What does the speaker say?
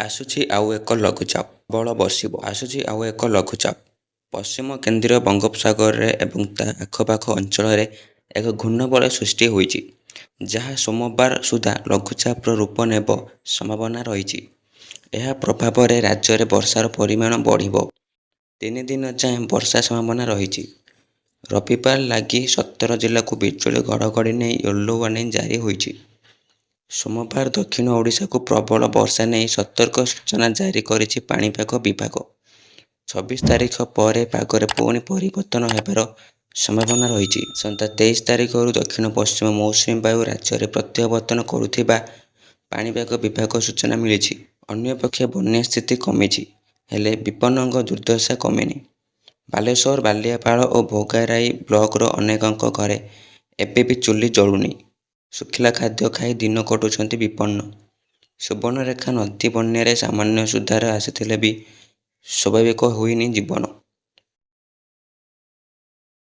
ଆସୁଛି ଆଉ ଏକ ଲଘୁଚାପ ପ୍ରବଳ ବର୍ଷିବ। ଆସୁଛି ଆଉ ଏକ ଲଘୁଚାପ। ପଶ୍ଚିମ କେନ୍ଦ୍ରୀୟ ବଙ୍ଗୋପସାଗରରେ ଏବଂ ତା ଆଖପାଖ ଅଞ୍ଚଳରେ ଏକ ଘୂର୍ଣ୍ଣବଳୟ ସୃଷ୍ଟି ହୋଇଛି, ଯାହା ସୋମବାର ସୁଦ୍ଧା ଲଘୁଚାପର ରୂପ ନେବ ସମ୍ଭାବନା ରହିଛି। ଏହା ପ୍ରଭାବରେ ରାଜ୍ୟରେ ବର୍ଷାର ପରିମାଣ ବଢ଼ିବ। 3 ଦିନ ଯାଏଁ ବର୍ଷା ସମ୍ଭାବନା ରହିଛି। ରବିବାର ଲାଗି 17 ଜିଲ୍ଲାକୁ ବିଜୁଳି ଘଡ଼ଘଡ଼ି ନେଇ ୟେଲୋ ୱାର୍ଣ୍ଣିଂ ଜାରି ହୋଇଛି। ସୋମବାର ଦକ୍ଷିଣ ଓଡ଼ିଶାକୁ ପ୍ରବଳ ବର୍ଷା ନେଇ ସତର୍କ ସୂଚନା ଜାରି କରିଛି ପାଣିପାଗ ବିଭାଗ। 26 ତାରିଖ ପରେ ପାଗରେ ପୁଣି ପରିବର୍ତ୍ତନ ହେବାର ସମ୍ଭାବନା ରହିଛି। ଆସନ୍ତା 23 ତାରିଖରୁ ଦକ୍ଷିଣ ପଶ୍ଚିମ ମୌସୁମୀ ବାୟୁ ରାଜ୍ୟରେ ପ୍ରତ୍ୟାବର୍ତ୍ତନ କରୁଥିବା ପାଣିପାଗ ବିଭାଗ ସୂଚନା ମିଳିଛି। ଅନ୍ୟପକ୍ଷେ ବନ୍ୟା ସ୍ଥିତି କମିଛି, ହେଲେ ବିପନ୍ନଙ୍କ ଦୁର୍ଦ୍ଦଶା କମିନି। ବାଲେଶ୍ୱର, ବାଲିଆପାଳ ଓ ଭୋଗାରାଇ ବ୍ଲକର ଅନେକଙ୍କ ଘରେ ଏବେ ବି ଚୁଲି ଜଳୁନି। ଶୁଖିଲା ଖାଦ୍ୟ ଖାଇ ଦିନ କଟୁଛନ୍ତି ବିପନ୍ନ। ସୁବର୍ଣ୍ଣରେଖା ନଦୀ ବନ୍ୟାରେ ସାମାନ୍ୟ ସୁଧାର ଆସିଥିଲେ ବି ସ୍ୱାଭାବିକ ହୋଇନି ଜୀବନ।